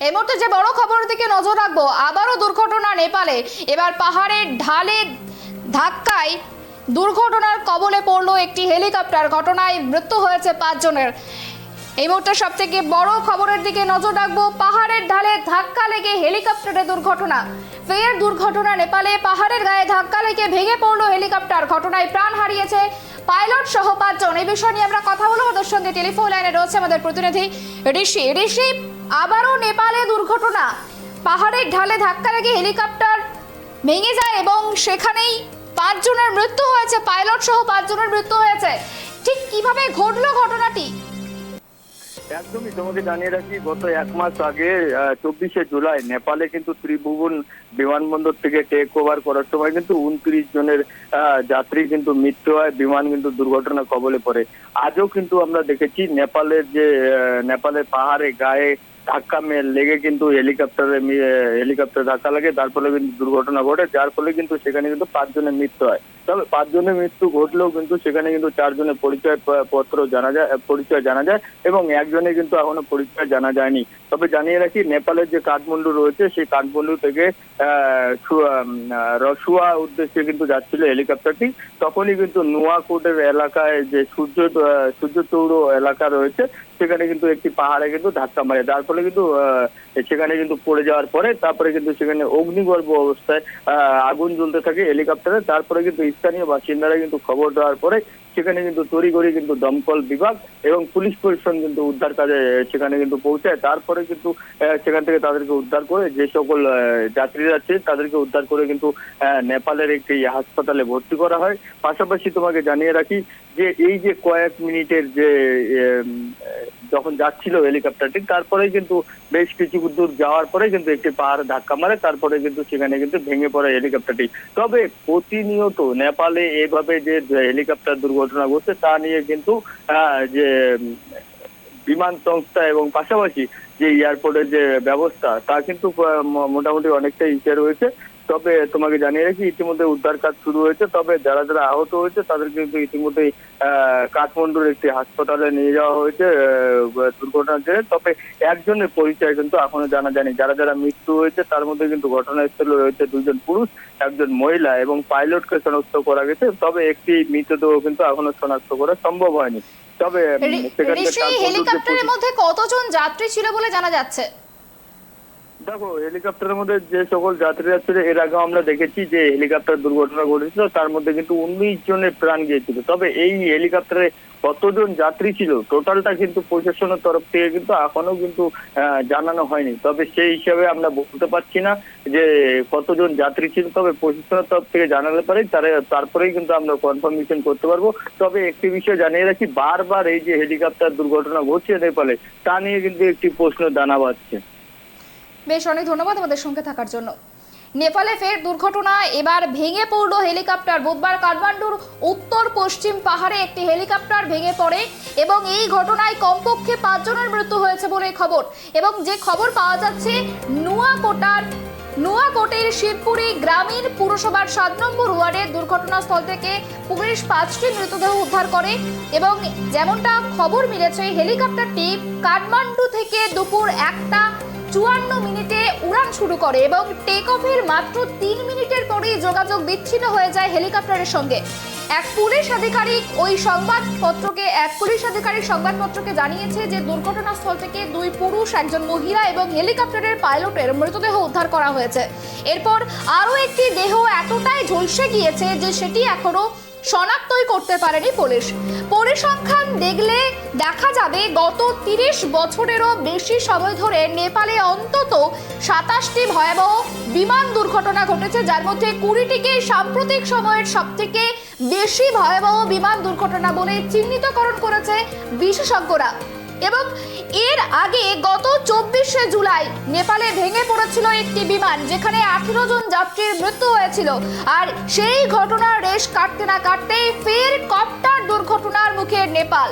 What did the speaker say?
এই মুহূর্তে যে বড় খবরের দিকে নজর রাখবো, আবারও দুর্ঘটনা নেপালে। এবার পাহাড়ের ঢালে ধাক্কায় দুর্ঘটনার কবলে পড়লো একটি হেলিকপ্টার। ঘটনায় মৃত্যু হয়েছে 5 জনের। এই মুহূর্তে সব থেকে বড় খবরের দিকে নজর রাখবো, পাহাড়ের ঢালে ধাক্কা লেগে হেলিকপ্টারে দুর্ঘটনা। ফের দুর্ঘটনা নেপালে, পাহাড়ের গায়ে ধাক্কা লেগে ভেঙে পড়লো হেলিকপ্টার। ঘটনায় প্রাণ হারিয়েছে পাইলট সহ 5 জন। এই বিষয় নিয়ে আমরা কথা বলবো, আমাদের সঙ্গে টেলিফোন লাইনে রয়েছে আমাদের প্রতিনিধি ঋষি। আবারও নেপালে দুর্ঘটনা, পাহাড়ের ঢালে ধাক্কা লেগে হেলিকপ্টার ভেঙে যায় এবং সেখানেই 5 জনের মৃত্যু হয়েছে, পাইলট সহ 5 জনের মৃত্যু হয়েছে। ঠিক কিভাবে ঘটলো ঘটনাটি? একদমই তোমাকে জানিয়ে রাখি, গত 1 মাস আগে 24শে জুলাই নেপালে কিন্তু ত্রিভুবন বিমানবন্দর থেকে টেক ওভার করার সময় কিন্তু 29 জনের যাত্রী কিন্তু মৃত্যু হয়, বিমান কিন্তু দুর্ঘটনা কবলে পড়ে। আজও কিন্তু আমরা দেখেছি নেপালের পাহাড়ে গায়ে ধাক্কা লেগে কিন্তু হেলিকপ্টার ধাক্কা লাগে, তার ফলে কিন্তু দুর্ঘটনা ঘটে, যার ফলে কিন্তু সেখানে কিন্তু 5 জনের মৃত্যু হয়। তবে 5 জনের মৃত্যু ঘটলেও কিন্তু সেখানে কিন্তু 4 জনের পরিচয় জানা যায় এবং একজনের কিন্তু এখনো পরিচয় জানা যায়নি। তবে জানিয়ে রাখি, নেপালের যে কাঠমান্ডু রয়েছে, সেই কাঠমান্ডু থেকে রসুয়া উদ্দেশ্যে কিন্তু যাচ্ছিল হেলিকপ্টারটি। তখনই কিন্তু নোয়াকোটের এলাকায় যে সূর্য চৌড় এলাকা রয়েছে, সেখানে কিন্তু একটি পাহাড়ে কিন্তু ধাক্কা মারে, যার ফলে কিন্তু সেখানে কিন্তু পড়ে যাওয়ার পরে তারপরে কিন্তু সেখানে অগ্নিগর্ভ অবস্থায় আগুন জ্বলতে থাকে হেলিকপ্টারে। তারপরে কিন্তু স্থানীয় বাসিন্দারা কিন্তু খবর দেওয়ার পরে সেখানে কিন্তু তড়িঘড়ি কিন্তু দমকল বিভাগ এবং পুলিশ প্রশাসন কিন্তু উদ্ধার কাজে সেখানে কিন্তু পৌঁছায়। তারপরে কিন্তু সেখান থেকে তাদেরকে উদ্ধার করে, যে সকল যাত্রীরা আছে তাদেরকে উদ্ধার করে কিন্তু নেপালের একটি হাসপাতালে ভর্তি করা হয়। পাশাপাশি তোমাকে জানিয়ে রাখি যে এই যে কয়েক মিনিটের যে যখন যাচ্ছিল হেলিকপ্টারটি, তারপরে কিন্তু বেশ কিছু দূর যাওয়ার পরে কিন্তু একটি পাহাড়ে ধাক্কা মারে, তারপরে কিন্তু সেখানে কিন্তু ভেঙে পড়ে হেলিকপ্টারটি। তবে প্রতিনিয়ত নেপালে এভাবে যে হেলিকপ্টার দুর্ঘটনা ঘটছে তা নিয়ে কিন্তু যে বিমান সংস্থা এবং পাশাপাশি যে এয়ারপোর্টের যে ব্যবস্থা তা কিন্তু মোটামুটি অনেকটাই ইসে রয়েছে। তবে তোমাকে জানিয়ে রাখি, ইতিমধ্যে উদ্ধার কাজ শুরু হয়েছে। তবে যারা আহত হয়েছে তাদের কিন্তু ইতিমধ্যেই কাঠমান্ডুর একটি হাসপাতালে নিয়ে যাওয়া হয়েছে দুর্ঘটনার জেরে। তবে একজনের পরিচয় কিন্তু এখনো জানা যায়নি। যারা মৃত্যু হয়েছে তার মধ্যে কিন্তু ঘটনাস্থলে রয়েছে 2 জন পুরুষ, 1 জন মহিলা এবং পাইলটকে শনাক্ত করা গেছে। তবে একটি মৃতদেহ কিন্তু এখনো শনাক্ত করা সম্ভব হয়নি। তবে হেলিকপ্টারের মধ্যে কতজন যাত্রী ছিল বলে জানা যাচ্ছে? দেখো, হেলিকপ্টারের মধ্যে যে সকল যাত্রীরা ছিল, এর আগে আমরা দেখেছি যে হেলিকপ্টার দুর্ঘটনা ঘটেছিল, তার মধ্যে কিন্তু 19 জনের প্রাণ গিয়েছিল। তবে এই হেলিকপ্টারে কতজন যাত্রী ছিল টোটালটা কিন্তু প্রশাসনের তরফ থেকে কিন্তু এখনো কিন্তু জানানো হয়নি। তবে সেই হিসাবে আমরা বলতে পারছি না যে কতজন যাত্রী ছিল। তবে প্রশাসনের তরফ থেকে জানালে পারে তারপরেই কিন্তু আমরা কনফার্মেশন করতে পারবো। তবে একটি বিষয় জানিয়ে রাখি, বারবার এই যে হেলিকপ্টার দুর্ঘটনা ঘটছে নেপালে, তা নিয়ে কিন্তু একটি প্রশ্ন দানা বাঁধছে। বেশ, অনেক ধন্যবাদ আমাদের সঙ্গে থাকার জন্য। নেপালে ফের দুর্ঘটনা, এবার ভেঙে পড়লো হেলিকপ্টার। বুধবার কাঠমান্ডুর উত্তর পশ্চিম পাহাড়ে একটি হেলিকপ্টার ভেঙে পড়ে এবং এই ঘটনায় কমপক্ষে 5 জনের মৃত্যু হয়েছে বলে খবর। এবং যে খবর পাওয়া যাচ্ছে, নোয়াকোটের শিবপুরি গ্রামীণ পুরসভার 7 নম্বর ওয়ার্ডের দুর্ঘটনাস্থল থেকে পুলিশ 5টি মৃতদেহ উদ্ধার করে এবং যেমনটা খবর মিলেছে, হেলিকপ্টারটি কাঠমান্ডু থেকে দুপুর 1:54 উড়ান শুরু করে এবং টেক অফের মাত্র 3 মিনিটের পরেই যোগাযোগ বিচ্ছিন্ন হয়ে যায় হেলিকপ্টারের সঙ্গে। এক পুলিশ আধিকারিক সংবাদপত্রকে জানিয়েছে যে দুর্ঘটনাস্থল থেকে 2 পুরুষ, 1 জন মহিলা এবং হেলিকপ্টারের পাইলটের মৃতদেহ উদ্ধার করা হয়েছে। এরপর আরও একটি দেহ এতটাই ঝলসে গিয়েছে যে সেটি এখনো শনাক্তই করতে পারেনি পুলিশ। পরিসংখ্যান দেখলে দেখা যাবে গত 30 বছরেরও বেশি সময় ধরে নেপালে অন্তত 27টি ভয়াবহ বিমান দুর্ঘটনা ঘটেছে, যার মধ্যে 20টিকে সাম্প্রতিক সময়ের সবথেকে বেশি ভয়াবহ বিমান দুর্ঘটনা বলে চিহ্নিতকরণ করেছে বিশেষজ্ঞরা। এবং এর আগে গত 24শে জুলাই নেপালে ভেঙে পড়েছিল একটি বিমান, যেখানে 18 জন যাত্রীর মৃত্যু হয়েছিল। আর সেই ঘটনার রেশ কাটতে না কাটতেই ফের কপ্টার দুর্ঘটনার মুখে নেপাল।